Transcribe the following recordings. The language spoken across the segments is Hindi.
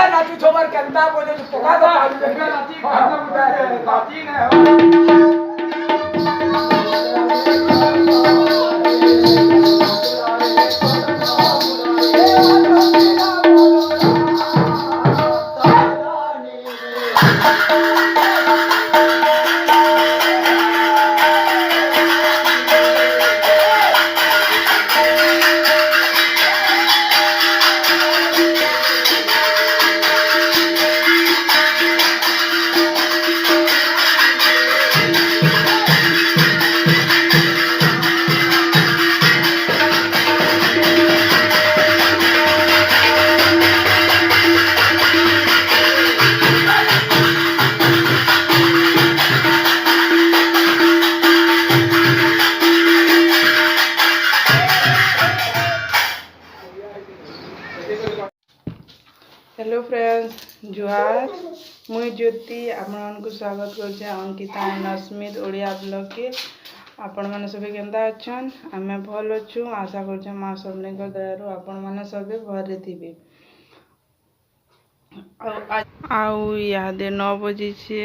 नाची छोबर केंता बोले पका दो नाची हेलो फ्रेंड्स जुहार मुई ज्योति आपण को स्वागत करछे अंकिता एंड अश्मित ओडिया ब्लॉग के आपण माने सबे केंदा अछन आमे भल अछु आशा करछे मां सबने को दयारु आपण माने सबे भरे थिबे आउ यादे 9 बजे छे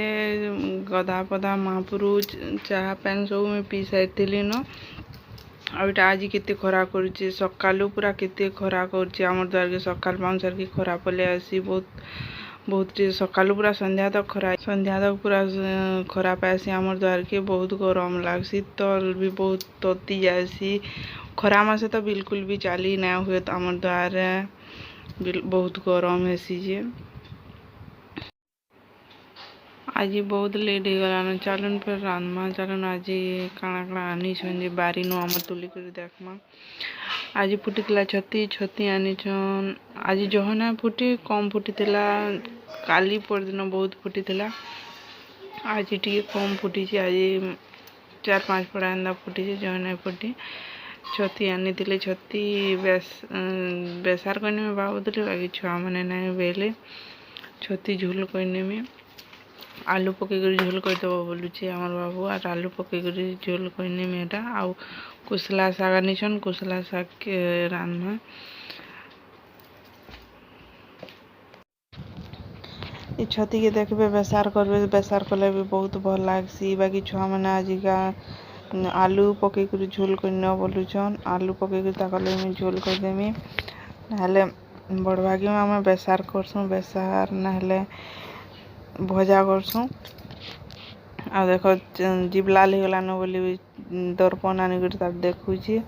गधा पधा महापुरु चाहा पैन सब में पी साइथिली न आउटा आज केते खरा करूचे सकालू पूरा केते खरा करूचे हमर द्वार के सकाल 5 की खरा पले आसी बहुत सकालू पूरा संध्या तक पूरा खरा पासी हमर द्वार के बहुत गरम लागसी तल भी बहुत तती जासी खरा मासे तो बिल्कुल भी चाली ना हुए तो हमर द्वार बहुत गरम हेसी जे आज बहुत लेट हो गलान चलन फिर रांधमा चलन आज काଣା काଣା आनी छन बारी नो हम तुली कर देखमा आज फुटीला छती आनी छन आज जहना फुटी कम फुटीला काली पर दिन बहुत फुटीला आज टिके कम फुटी आज 4-5 पड़ा एंदा फुटी जहना फुटी छती आनी तिले छती बेसार करने में बाबुले बाकी छुआ मैंने नहीं बेले छती झोल करने में आलू पकई झोल करदेव बोलुचे आमर बाबू और आलू पकई झोल करने में एटा आउ कुसला शाग आनीछन कुसला शाग के रांधमा ये छती के देखबे बेसार करबे बेसार कले भी बहुत भल लागसी बाकी छुआ मैंने आजिका आलू पकई झोल करने बोलुछन आलू पकई ताकले में झोल कर देमी नाले बड़ भागी में आम बेसार करसुँ बेसार नाले भजा करसुँ आ देखो जीभ लाल होगलान बोली दर्पण आनिक देखुची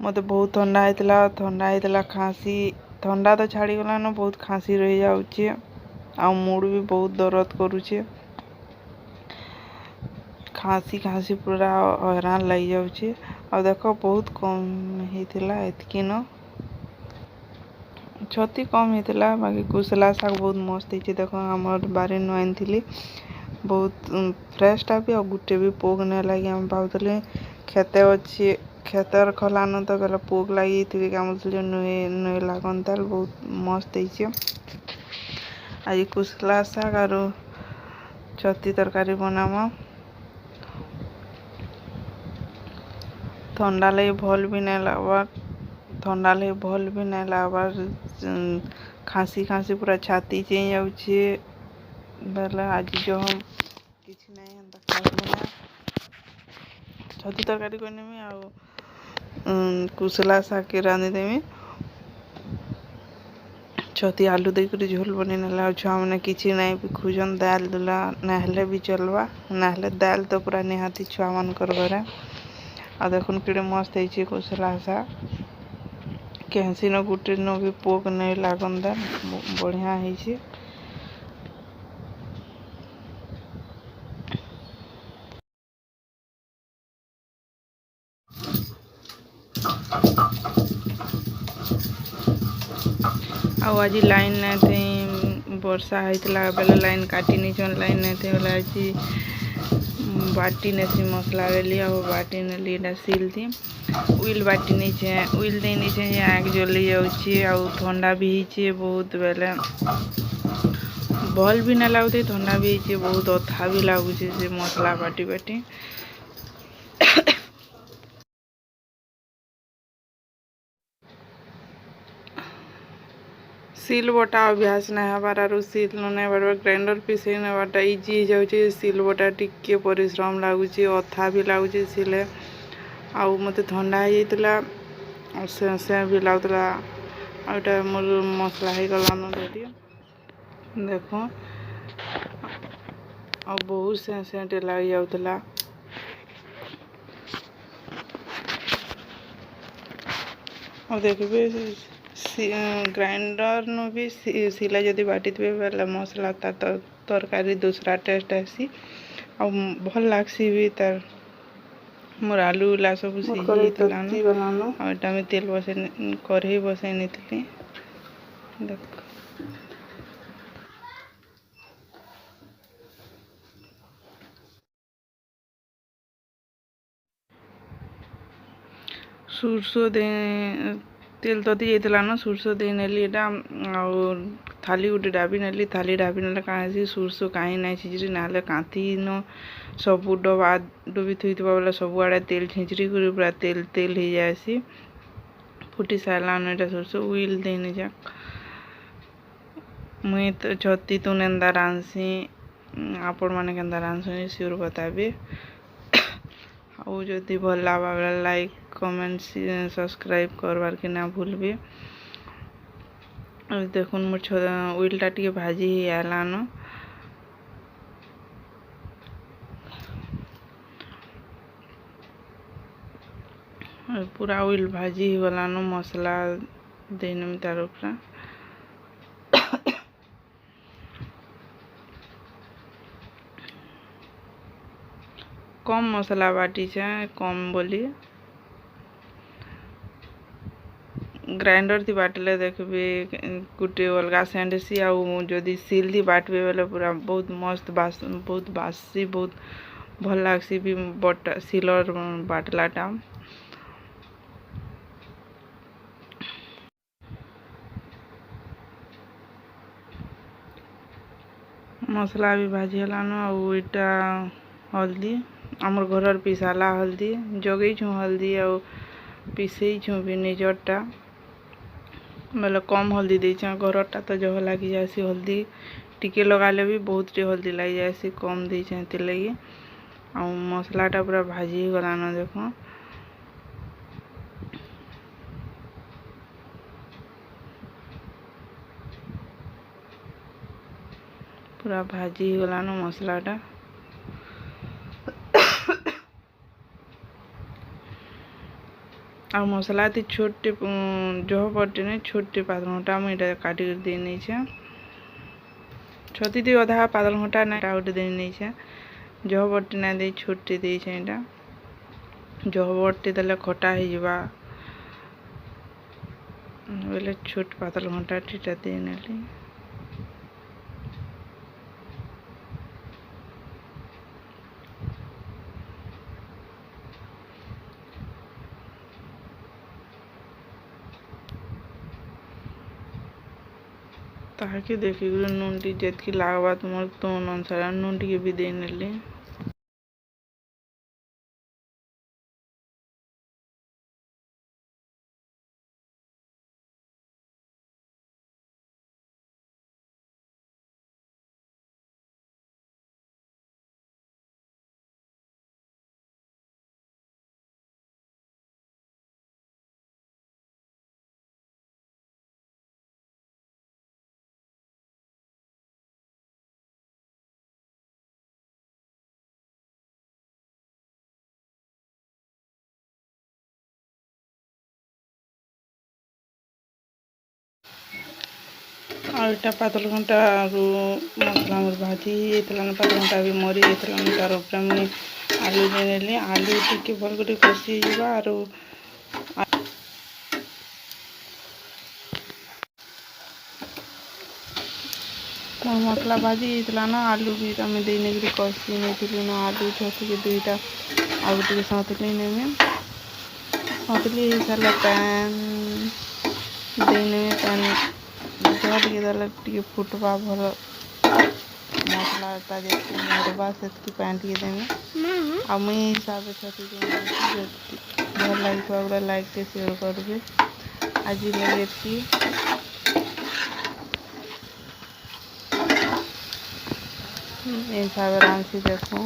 मत बहुत ठंडा होता खाँसी ठंडा तो छाड़ी गलान बहुत खाँसी रही जाऊे आ मुड़ भी बहुत दर्द करुचे खाँसी पूरा हैरान लग जाऊे आ देख बहुत कम होता एतकी न छती कम होता बाकी कुसला शाग बहुत मस्त है देखो हमार बारी नु आनी बहुत फ्रेशटा भी और गुटे भी पोक नहीं लगे आम भावुले खेते अच्छे खेतर खलान तो गला पोक लगी थी नुए नुए लागन ताल बहुत मस्त है आज कुसला शाग और छती तरकारी बनामा ठंडा लगे भल भी नहीं लगवा ठंडा लगे भल भी नहीं लगवार खाँसी पूरा छाती चेंज जाऊे बेले आज जो हम किसी नहीं खाना छती तरकारी करने में आ कुसला शाग के रांधि देमी छती आलू देकर झोल बनी ना छुआ मैंने किसी नहीं भी खोजन दाल दुला नहले भी चलवा नहले दाल तो पूरा निहाती छुआ मान कर घरे आ देखुन कि मस्त है कुसला शाग कैसी न गुटे न भी पोक नहीं लागन दाल बढ़िया है आज लाइन नहीं थी वर्षा होता बेले लाइन काटी नहीं छन लाइन नहीं थी आज बाटी नेसी मसला रेली आ बाटी नेली एटा सील थी उइल बाटी नहीं छे उइल दे नहीं छे आग जली जाउची आ ठंडा भी हिचे बहुत बेले भल भी ना लागुते ठंडा भी हिचे बहुत अथा भी लागुचे से मसला बाटी बाटी सील बटा अभ्यास नहीं हबार आरु सील नहीं बार ग्राइंडर पीसे नहीं बाटा इजी हो जाउचे सील बटा टिके परिश्रम लागुचे अथा भी लागुचे सीले आउ मते ठंडा हो जाइतला से भी लागुतला आउटा मोर मसला हो गलानो रेडी देखो आ बहुत से लग जाउतला और देखबे ग्राइंडर नु भी सिला जदि बाटी थे बेले मसला तरकारी दूसरा टेस्ट आसी आ भल लागसी भी तार मोर आलू उला सब सीलानो और एटा में तेल बसे कढ़ई बसे नहीं देख सुरसो दे तेल तती जाइला ना सुरसो दे नेली एटा और थाली गोटे डाबी नेली थाली डाबी नेले कहाँ सुरसो कहीं ना छिजरी ना कांति न सब डबा डुबी थी बोले सब आड़े तेल छिंचरी कर पूरा तेल तेल हो जाएसी फुटी सारा एटा सुरसो उइल देने जा मुई तो छती तू नेंदा रांसी आपण मैंने केंदा रांधुनी सियोर बताबी आउ जदि भल लागबा बेले लाइक कमेंट सब्सक्राइब करवार के ना भूलबे देखुन मोर उइलटा टिके भाजी ही आलान पूरा उइल भाजी ही गलान मसला देने में तार उपरा कम मसला बाटी छे कम बोली ग्राइंडर थी बाटले देखबे गोटे अलगा सेंड सी आउ जदि सील थी बाटबे बेले पूरा बहुत मस्त बहुत बासी बहुत भल लागसी भी बटा सीलर बाटलाटा मसला भी भाजी हलान आउ इटा हल्दी आमर घर पिसाला हल्दी जगई छू हल्दी आउ पिसई छू भी निजरटा बेले कम हल्दी देछा घरटा तो जह लगी जासी हल्दी टिके लगाले भी बहुत टे हल्दी लगी जासी कम देछा ते लगी आ मसलाटा पूरा भाजी गलान देखो पूरा भाजी गलान मसलाटा आ मसला थी छोटे जह पटे नहीं छोटे पातल घंटा मुझे काट कर दे नहीं छे छती थी अधा पातल घंटा ना गोटे दे नहीं छे जह पटे ना दे छोटे दे छे एटा जह बटे देले खटा हो जावा बोले छोट पातल घंटा टीटा दे नेली ताकि देखी नून टी जितकी लागबा तुम तो अनुसार नून टी भी दे नेली और इटा पातल घंटा मसला मोर भाजी होता पातल घंटा भी मरी जाता तार उपरे मुझे आलू दे नेली आलू टिके भल कर कषि जावा आरो मसला भाजी होता ना आलू भी आम देने कषि नहीं ना आलू छतु के दुईटा आगे सतुली नेमे सतुली हो सारा पैन देने पैन जल टे फुटवा भल मसलाटा जो मरवा से पैन टे देमे आ मुई हिसाब से छतु भल लगे लाइक टे शेयर करेंगे आज लगे हिसाब से देखो।